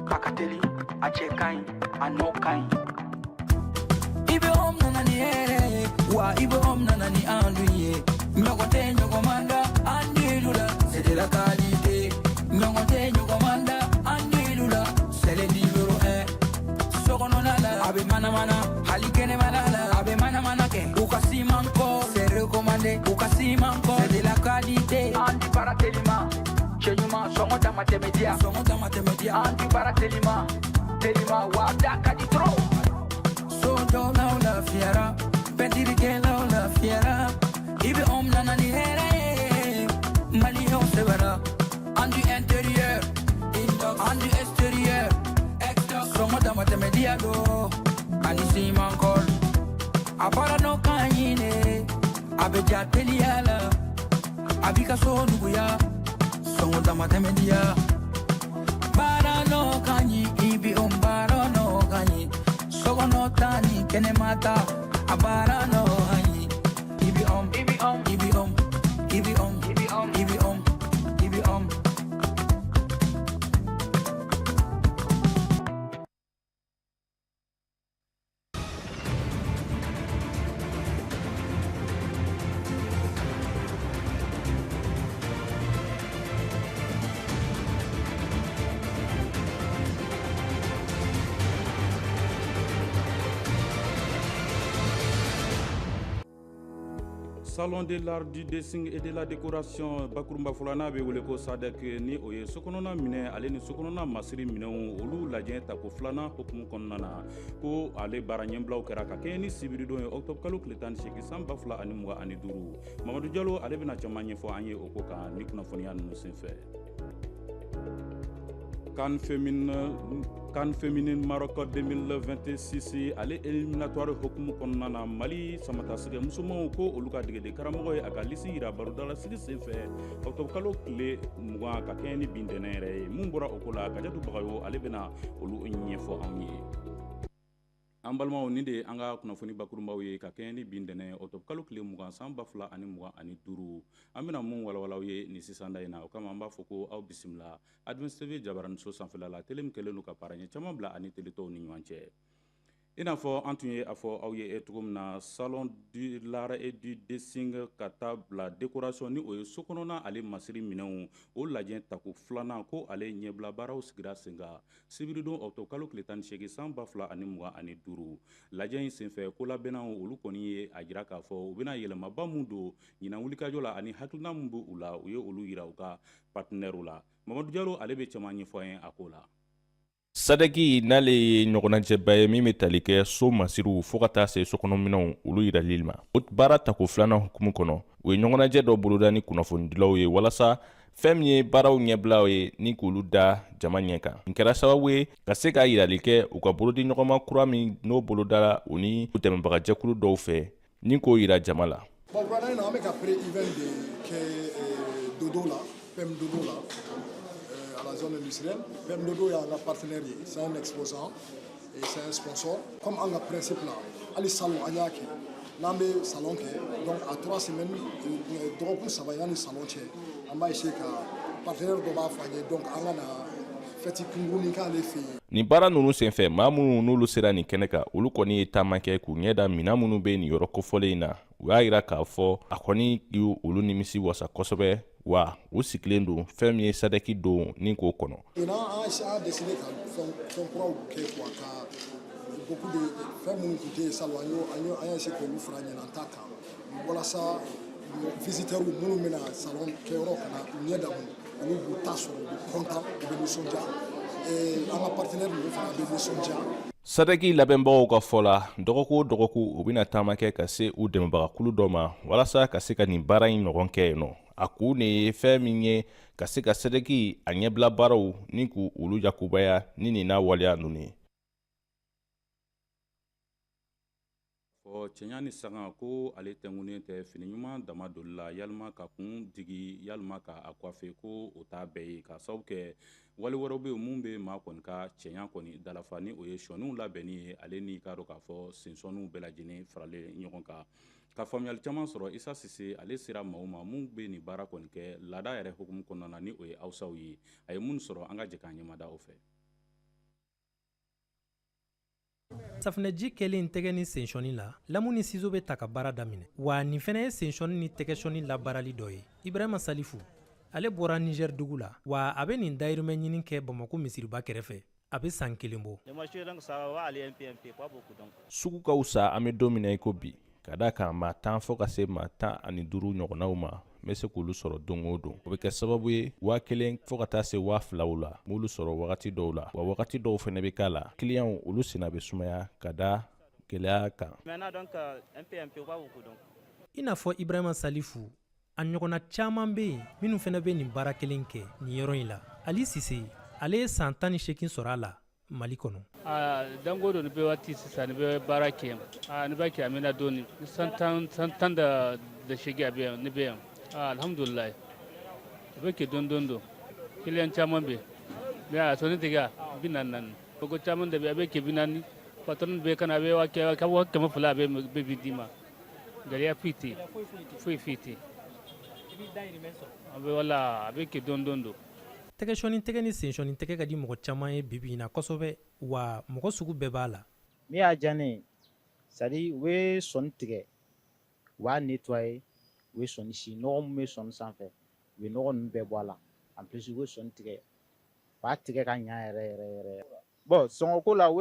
Kakateli, a chekai, a no kai. Ibe om nanani wa ibe om nanani anduye. Nyokote nyokomanda andilula, c'est de la qualité. Nyokote nyokomanda andilula, c'est le numéro 1. Sokononala, abe mana mana, halikene malala, abe mana mana ke. Ukasi manko, c'est recommandé. Ukasi manko, c'est de la qualité. Andi baratelima, chenyuma, songo matematia. Andi baratelima, telima, wada kaditro. So down la fiera, pentiri ke la fiera. Ibe om nanani mali ho severa. Andi intérieur, andi extérieur. Songo matematia do, ani si mankol. Apara no kanyine, abe jateliala. Abika so nuguya, songo matematia. Bara no kanyi, ibi bara no kanyi. Sogo no tani, kene mata, abara no hanyi. Ibi om, ibi om, ibi om, ibi om, ibi om, ibi om, ibi om. Salon de l'art du dessin et de la décoration Bakurumba Fulana be wele ko Sadek ni o ye sokonona minɛ ale ni sokonona masiri minɛnw olu lajɛ ta ko filanan hukumu kɔnɔna na ko ale baara ɲɛbilaw kɛra ka kɛɲɛ ni sibiridon ye octobre kalo tile 18 san 2025 Mamadu Jalo ale bɛna caman ɲɛfɔ an ye o ko kan ni kunnafoniya ninnu senfɛ. CAN féminine Maroc 2026 ale éliminatoire hukumu kɔnɔna na Mali samatasɛgɛ musomanw ko olu ka degede karamɔgɔ ye a ka lisi yira barodala sigi senfɛ octobre kalo tile 20 ka kɛɲɛ ni bin dɛnɛ yɛrɛ ye mun bɔra o ko la Kajatu Bagayo ale bɛna olu ɲɛfɔ anw ye. An balimaw ni de an ka kunnafoni bakurunbaw ye ka kɛɲɛ ni bin dɛnɛ octobre kalo tile 20 san 2025 an bɛna mun walawalaw ye ni sisan da in na o kama an b'a fɔ ko aw bisimila Administratif Jabaramuso sanfɛla la tele min kɛlen don ka paranɲɛ caman bila ani teletɔw ni ɲɔgɔn cɛ. I n'a fɔ an tun ye a fɔ aw ye cogo min na salon de l'art et du dessin ka taa bila décoration ni o ye sokɔnɔna ale masiri minɛnw o lajɛ tako filanan ko ale ɲɛbila baaraw sigira sen kan sibiridon octobre kalo tile 18 san 2025 lajɛ in senfɛ ko labɛnnaw olu kɔni ye a jira k'a fɔ u bɛna yɛlɛmaba mun don ɲinan wulikajɔ la ani hakilina mun b' u la u ye olu yira u ka partenaires la Mamadu Jalo ale bɛ caman ɲɛfɔ an ye a ko la. Sadeki n'ale ye ɲɔgɔnnajɛba ye min bɛ tali kɛ so masiriw fo ka taa se sokɔnɔminɛnw olu yirali ma. O baara tako filanan hukumu kɔnɔ u ye ɲɔgɔnnajɛ dɔ boloda ni kunnafonidilaw ye walasa fɛn min ye baaraw ɲɛbilaw ye ni k'olu da jama ɲɛ kan. Nin kɛra sababu ye ka se ka yirali kɛ u ka bolodi ɲɔgɔnma kura min n'o bolodala u ni dɛmɛbagajɛkulu dɔw fɛ ni k'o yira jama la. Bon, voilà, on a un pré-event de Dodo là, PM Dodo là. À la zone industrielle. PMDodo est un partenaire, c'est un exposant et c'est un sponsor. Comme en principe là, les salons Anyaki, l'ambé salon donc à 3 semaines, donc ça va y aller salon on va essayer que partenaire de ma famille donc on a fait kungunika les filles. Ni baara ninnu senfɛ maa minnu n'olu sera nin kɛnɛ kan olu kɔni ye taama kɛ k'u ɲɛda mina minnu bɛ nin yɔrɔ kofɔlen in na u y'a yira k'a fɔ a kɔni y'u olu nimisi wasa kosɛbɛ wa u sigilen don fɛn min ye sadɛki don ni k'o kɔnɔ. An décidé ka fɛn kuraw kɛ quoi ka beaucoup de fɛn minnu tun tɛ salon an y'a essayé k'olu fara ɲɔgɔn ta kan walasa visiteurs minnu bɛna salon kɛyɔrɔ ka na u ɲɛ da olu b'u ta sɔrɔ u bɛ content u bɛ nisɔndiya an ka partenaire ninnu fana bɛ nisɔndiya. Sadɛki labɛnbagaw ka fɔ la dɔgɔkun o dɔgɔkun u bɛna taama kɛ ka se u dɛmɛbagakulu dɔ ma walasa ka se ka nin baara in ɲɔgɔn kɛ yen nɔ. A kun de ye fɛn min ye ka se ka Sadɛki a ɲɛbila baaraw ni k'u olu yakubaya ni nin n'a waleya ninnu ye. fɔ cɛɲa ni sanga ko ale tɛngunen tɛ fini ɲuman dama doli la yalima ka kun digi yalima ka a kɔfe ko o t'a bɛɛ ye ka sababu kɛ wali wɛrɛw be mun be maa kɔni ka cɛɲa kɔni dalafa ni o ye sɔniw labɛnni ye ale ni k'a dɔn k'a fɔ sensɔniw bɛɛ lajɛlen faralen ɲɔgɔn kan ka faamuyali caman sɔrɔ isa sise ale sera maaw ma mun be nin baara kɔni kɛ laada yɛrɛ hukumu kɔnɔna na ni o ye awsaw ye a ye mun sɔrɔ an ka jɛ k'an ɲɛmada o fɛ safinɛji kɛlen tɛgɛ ni sensɔni la lamu ni sizo bɛ ta ka baara daminɛ wa nin fɛnɛ ye sensɔni ni tɛgɛsɔni labaarali dɔ ye ibrahima salifu ale bɔra niger dugu la wa a bɛ nin dayirimɛ ɲini kɛ bamako misiriba kɛrɛfɛ a bɛ san 1 bɔ sugu ka wusa an bɛ don min na i ko bi ka da kan maa 10 fɔ ka se maa 15 ɲɔgɔnnaw ma n bɛ se k'olu sɔrɔ don o don o bɛ kɛ sababu ye 1000 fɔ ka taa se 2000 la m'olu sɔrɔ wagati dɔw la wa wagati dɔw fɛnɛ bɛ k'a la kiliyanw olu sena bɛ sumaya ka da gɛlɛya kan i n'a fɔ ibrahima salifu a ɲɔgɔnna caaman be yen minnu fɛnɛ be nin baara kelen kɛ nin yɔrɔ in la ali sise ale ye san 18 sɔrɔ a la mali kɔnɔ dango do ni bɛ waati sisan ni bɛ baara kɛ ni b'a kɛ a mɛna dɔɔni san tan da segi a bɛ yan ne bɛ yan alhamdulilayi a bɛ kɛ dɔɔni don kiliyan caman bɛ mɛ a sɔnni tigɛ 40 ko caman de bɛ a bɛ kɛ 40 patron bɛ kana a bɛ wa kɛmɛ fila a bɛ bi d'i ma gɛlɛya foyi tɛ a bɛ wala a bɛ kɛ dɔɔni don tɛgɛsɔni tɛgɛ ni sensɔni tɛgɛ ka di mɔgɔ caman ye bibi in na kosɛbɛ wa mɔgɔ sugu bɛɛ b'a la min y'a diya ne ye sadi u bɛ sɔni tigɛ u b'a nettoyer u bɛ sɔni si nɔgɔ min bɛ sɔni sanfɛ u bɛ nɔgɔ ninnu bɛɛ bɔ a la en plus u bɛ sɔni tigɛ u b'a tigɛ ka ɲa yɛrɛ bon sɔngɔko la u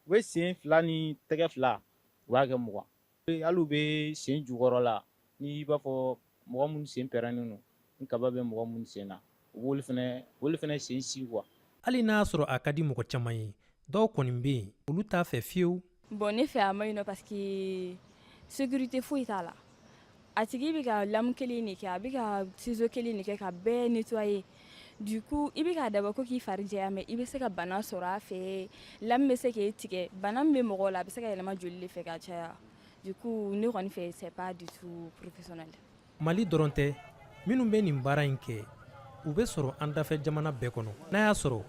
bɛ sen 2 ni tɛgɛ 2 u b'a kɛ 20 hali u bɛ sen jukɔrɔ la ni i b'a fɔ mɔgɔ minnu sen pɛrɛnnen don ni kaba bɛ mɔgɔ minnu sen na woli fɛnɛ sen si quoi hali n'a y'a sɔrɔ a ka di mɔgɔ caman ye dɔw kɔni bɛ yen olu t'a fɛ fiyewu bon ne fɛ a ma ɲi nɔ parce que sécurité foyi t'a la a tigi bɛ ka lamu kelen de kɛ a bɛ ka ciseau kelen de kɛ ka bɛɛ nettoyer du coup i bɛ k'a dabɔ ko k'i fari jɛya mais i bɛ se ka bana sɔrɔ a fɛ lamu bɛ se k'e tigɛ bana min bɛ mɔgɔw la a bɛ se ka yɛlɛma joli de fɛ ka caya du coup ne kɔni fɛ c'est pas du tout professionnel mali dɔrɔn tɛ minnu bɛ nin baara in kɛ u bɛ sɔrɔ an dafɛ jamana bɛɛ kɔnɔ n'a y'a sɔrɔ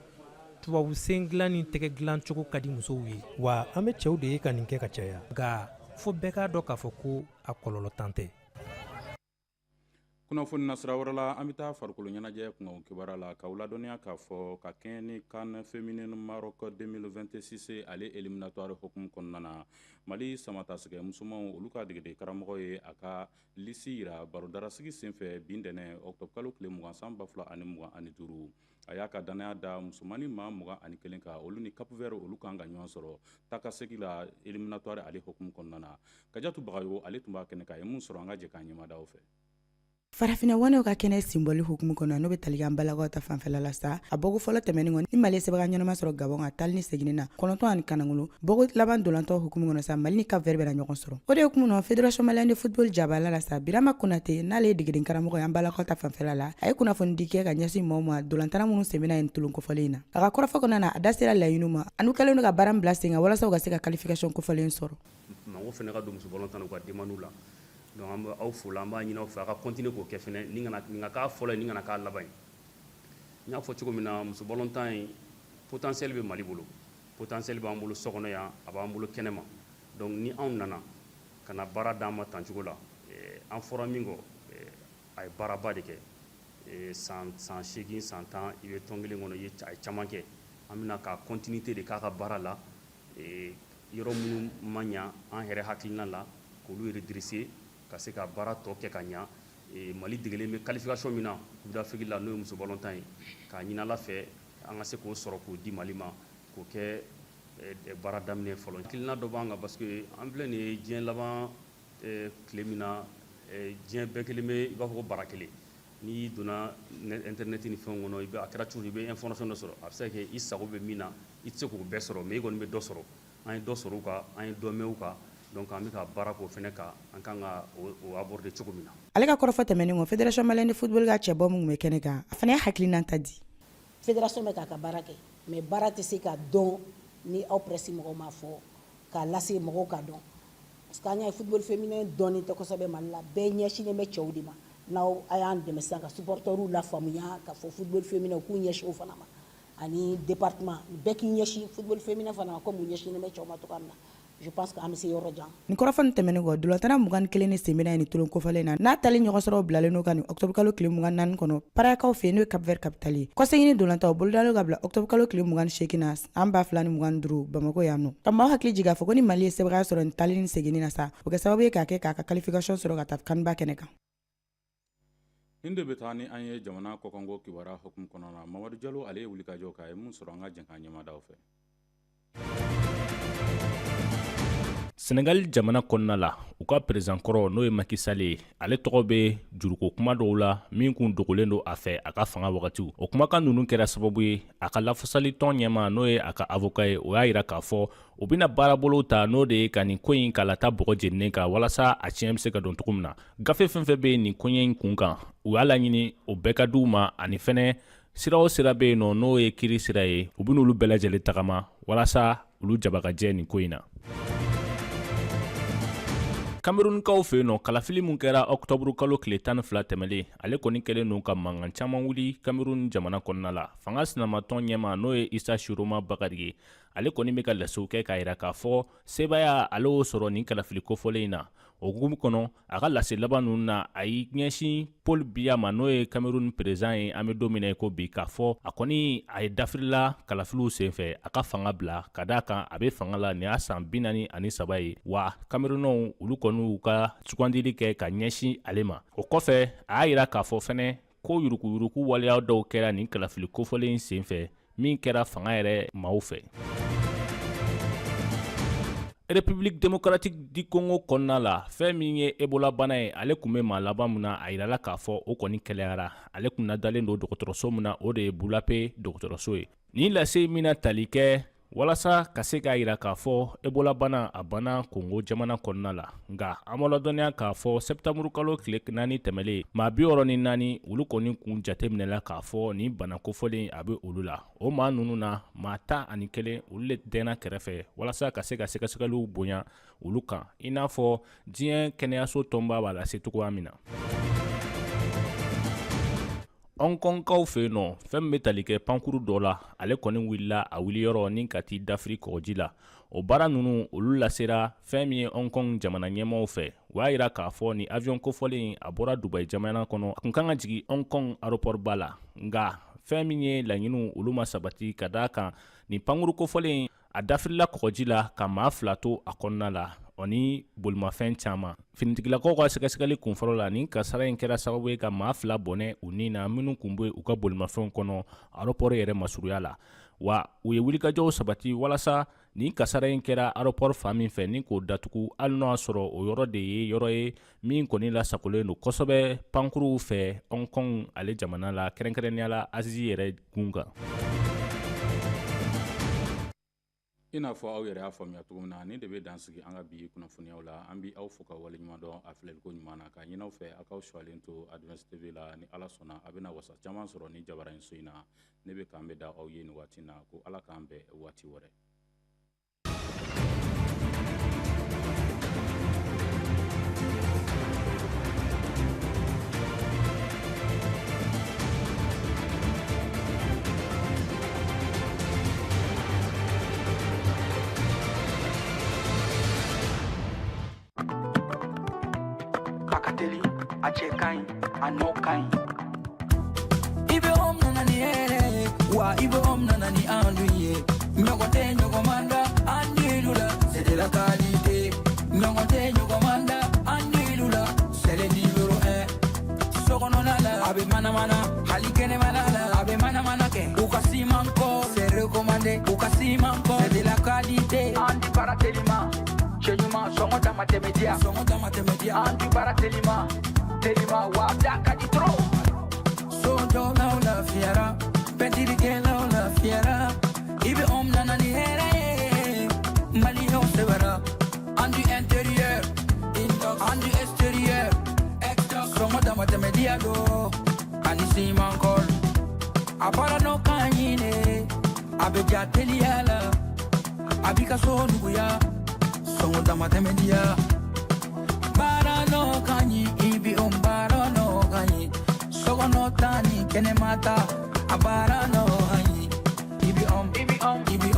tubabu sen dilan ni tɛgɛ dilan cogo ka di musow ye wa an bɛ cɛw de ye ka nin kɛ ka caya nka fo bɛɛ k'a dɔn k'a fɔ ko a kɔlɔlɔ tan tɛ kunnafoni nasira wɛrɛ la an bɛ taa farikolo ɲɛnajɛ kungo kibaruya la k'aw ladɔnniya k'a fɔ ka kɛɲɛ ni CAN féminine Maroc 2026 ale éliminatoire hukumu kɔnɔna na mali samatasɛgɛ musomanw olu ka degede karamɔgɔ ye a ka lisi yira barodarasigi senfɛ bi ntɛnɛ octobre kalo tile 20 san 2025 a y'a ka danaya da musomani maa 21 kan olu ni Cap Vert olu kan ka ɲɔgɔn sɔrɔ takasegi la éliminatoire ale hukumu kɔnɔna na Kajatu Bagayo ale tun b'a kɛnɛ kan a ye mun sɔrɔ an ka jɛ k'an ɲɛmada o fɛ farafinna wanaw ka kɛnɛ simbɔli hukumu kɔnɔ n'o bɛ talikan balakaw ta fanfɛla la sa a bɔko fɔlɔ tɛmɛnin kɔni ni mali sɛbɛnka ɲɛnama sɔrɔ gabon ka tali ni seginni na 9 ani kanangolo bɔko laban dolantɔ hukumu kɔnɔ sa mali ni Cap Vert bɛna ɲɔgɔn sɔrɔ o de hukumu kɔnɔ fédération malienne de football jabala la sa birama konate n'ale ye degeden karamɔgɔ ye an balakaw ta fanfɛla la a ye kunnafoni di kɛ ka ɲɛsin maaw ma dolantana minnu sɛbɛnna yen tulon kofɔlen in na a ka kɔrɔfɔ kɔnɔna na a da sera laɲiniw ma anu kɛlen don ka baara bila sen kan walasa u ka se ka qualification kofɔlen sɔrɔ mɔgɔ fɛnɛ ka don muso balontan ka demande la donc an b'a fo la an b'a ɲini aw fɛ a ka continuer k'o kɛ fɛnɛ ni ka k'a fɔlɔ ye ni kana k'a laban ye n y'a fɔ cogo min na muso balontan ye potentiel bɛ mali bolo potentiel b'an bolo so kɔnɔ yan a b'an bolo kɛnɛma donc ni anw nana ka na baara d'an ma tancogo la an fɔra min kɔ a ye baaraba de kɛ san 8 san 10 i bɛ tɔn kelen kɔnɔ a ye caman kɛ an bɛna ka continuité de k'a ka baara la yɔrɔ minnu ma ɲa an yɛrɛ hakilina la k'olu redresser ka se ka baara tɔ kɛ ka ɲa mali degelen bɛ qualification min na coupe d'Afrique la n'o ye muso balontan ye k'a ɲini ala fɛ an ka se k'o sɔrɔ k'o di mali ma k'o kɛ baara daminɛ fɔlɔ hakilina dɔ b'an kan parce que an filɛ nin ye diɲɛ laban tile min na diɲɛ bɛɛ kelen bɛ i b'a fɔ ko bara kelen n'i donna internet ni fɛnw kɔnɔ a kɛra cogo i bɛ information dɔ sɔrɔ a bɛ se ka kɛ i sago bɛ min na i tɛ se k'o bɛɛ sɔrɔ mais i kɔni bɛ dɔ sɔrɔ an ye dɔ sɔrɔ u kan an ye dɔ mɛn u kan donc an bɛ ka baara k'o fɛnɛ kan an kan ka o aborder cogo min na ale ka kɔrɔfɔ tɛmɛnen kɔ fédération malienne de football ka cɛbɔ mun bɛ kɛnɛ kan a fana ye hakilina ta di fédération bɛ k'a ka baara kɛ mais baara tɛ se ka dɔn ni aw presse mɔgɔw ma fɔ k'a lase mɔgɔw ka dɔn parce que an y'a ye football féminin dɔɔni tɛ kosɛbɛ Mali la bɛɛ ɲɛsinnen bɛ cɛw de ma n'aw a y'an dɛmɛ sisan ka supporters la faamuya ka fɔ football féminin k'u ɲɛsin o fana ma ani département bɛɛ k'i ɲɛsin football féminin fana ma comme u ɲɛsinnen bɛ cɛw ma cogoya min na je pense que an bɛ se yɔrɔ jan ni kɔrɔfɔni tɛmɛnen kɔ dolantanna 21 ni senbena ye ni tolon kofɔlen na n'a tali ɲɔgɔn sɔrɔ bilalen n'o ka ni octobre kalo tile 24 kɔnɔ parakaw fɛ n'o ye Cap Vert capitale ye kɔsegini dolantaw bolodalen ka bila octobre kalo tile 28 na an 2025 Bamako yan nɔ ka maaw hakili jigin k'a fɔ ko ni Mali ye sɛbɛya sɔrɔ ni tali ni seginni na sa o kɛ sababu ye k'a kɛ k'a ka qualification sɔrɔ ka taa kanba kɛnɛ kan nin de bɛ taa ni an ye jamana kɔkanko kibaruya hukumu kɔnɔna na Mamadu Jalo ale ye wulikajɔ k'a ye mun sɔrɔ an ka jɛnkan ɲɛmaadaw fɛ Senegal jamana kɔnɔna la u ka président kɔrɔ n'o ye Macky Sall ye ale tɔgɔ bɛ juruko kuma dɔw la min kun dogolen don a fɛ a ka fanga wagatiw o kumakan ninnu kɛra sababu ye a ka lafasali tɔn ɲɛma n'o ye a ka avocat ye o y'a yira k'a fɔ u bɛna baarabolo ta n'o de ye ka nin ko in k'a lata bɔgɔ jeninen kan walasa a tiɲɛ bɛ se ka dɔn cogo min na gafe fɛn fɛn bɛ nin koɲɛ in kun kan u y'a laɲini o bɛɛ ka di u ma ani fɛnɛ sira o sira bɛ yen nɔ n'o ye kiiri sira ye u bɛna olu bɛɛ lajɛlen tagama walasa olu jabakajɛ nin ko in na Camerounkaw fɛ yen nɔ kalafili mun kɛra octobre kalo tile 12 tɛmɛlen ale kɔni kɛlen don ka mankan caman wuli Cameroun jamana kɔnɔna la fanga sinamatɔn ɲɛma n'o ye Issa Shiroma Bakari ye ale kɔni bɛ ka lasiw kɛ k'a yira k'a fɔ sebaya ale y'o sɔrɔ nin kalafili kofɔlen in na o hukumu kɔnɔ a ka lase laban ninnu na a y'i ɲɛsin Paul Biya ma n'o ye Cameroun président ye an bɛ don min na ko bi k'a fɔ a kɔni a ye dafirila kalafiliw senfɛ a ka fanga bila ka d'a kan a bɛ fanga la nin y'a san 43 ye wa Camerounnaw olu kɔni y'u ka sugandili kɛ ka ɲɛsin ale ma o kɔfɛ a y'a yira k'a fɔ fɛnɛ ko yurukuyuruku waleya dɔw kɛra nin kalafili kofɔlen senfɛ min kɛra fanga yɛrɛ maaw fɛ République démocratique du Congo kɔnɔna la fɛn min ye Ebola bana ye ale kun bɛ maa laban mun na a yirala k'a fɔ o kɔni kɛlɛyara ale kun nadalen don dɔgɔtɔrɔso mun na o de ye Bulape dɔgɔtɔrɔso ye nin lase min na tali kɛ walasa ka se k'a yira k'a fɔ Ebola bana a bana Congo jamana kɔnɔna la nka an b'a ladɔnniya k'a fɔ septembre kalo tile 4 tɛmɛlen maa 64 olu kɔni kun jateminɛla k'a fɔ nin bana kofɔlen a bɛ olu la o maa ninnu na maa 11 olu le dɛnna kɛrɛfɛ walasa ka se ka sɛgɛsɛgɛliw bonya olu kan i n'a fɔ diɲɛ kɛnɛyaso tɔnba b'a lase cogoya min na Hong Kongkaw fɛ yen nɔ fɛn min bɛ tali kɛ pankuru dɔ la ale kɔni wulila a wuliyɔrɔ ni ka t'i dafiri kɔgɔji la o baara ninnu olu lasera fɛn min ye Hong Kong jamana ɲɛmaaw fɛ o y'a yira k'a fɔ ni avion kofɔlen a bɔra Dubai jamana kɔnɔ a kun kan ka jigin Hong Kong aéroport ba la nka fɛn min ye laɲiniw olu ma sabati ka d'a kan ni pankuru kofɔlen a dafirila kɔgɔji la ka maa 2 to a kɔnɔna la o ni bolimafɛn caman finitigilakaw ka sɛgɛsɛgɛli kunfɔlɔ la nin kasara in kɛra sababu ye ka maa 2 bɔnɛ u ni na minnu kun bɛ u ka bolimafɛnw kɔnɔ aéroport yɛrɛ masuruya la wa u ye wulikajɔw sabati walasa nin kasara in kɛra aéroport fan min fɛ ni k'o datugu hali n'o y'a sɔrɔ o yɔrɔ de ye yɔrɔ ye min kɔni lasagolen don kosɛbɛ pankuruw fɛ Hong Kong ale jamana la kɛrɛnkɛrɛnnenya la Asie yɛrɛ gun kan i n'a fɔ aw yɛrɛ y'a faamuya cogo min na nin de bɛ dansigi an ka bi kunnafoniyaw la an bɛ aw fo ka waleɲuman dɔn a filɛliko ɲuman na ka ɲini aw fɛ aw k'aw suwalen to Advance TV la ni Ala sɔnna a bɛna wasa caman sɔrɔ ni jabara in so in na ne bɛ k'an bɛ da aw ye nin waati in na ko Ala k'an bɛn waati wɛrɛ Bakateli, a cɛ ka ɲi a nɔ ka ɲi i bɛ om nana ni hɛrɛ ye wa i bɛ om nana ni an dun ye ɲɔgɔn tɛ ɲɔgɔn da an dilu la c'est de la qualité ɲɔgɔn tɛ ɲɔgɔn da an dilu la c'est le numéro 1 sokɔnɔna la a bɛ manamana hali kɛnɛmana la a bɛ manamana kɛ u ka siman kɔ c'est recommandé u ka siman kɔ c'est de la qualité an di baara telima cɛ ɲuman sɔngɔ dama tɛmɛ diya an di baara telima wa da ka di trop so dɔw la fiyara pɛntirikɛlaw la fiyara i bɛ om nana ni hɛrɛ ye maliyɛnw sɛbɛra an du intérieur an du extérieur sɔngɔ dama tɛmɛ diya do ani siman kɔl a baara n'o kan ɲi ne a bɛ ja teliya la a b'i ka so nuguya songo dama temedia bara no kanyi ibi bara no kanyi sogo no tani kene mata abara no kanyi ibi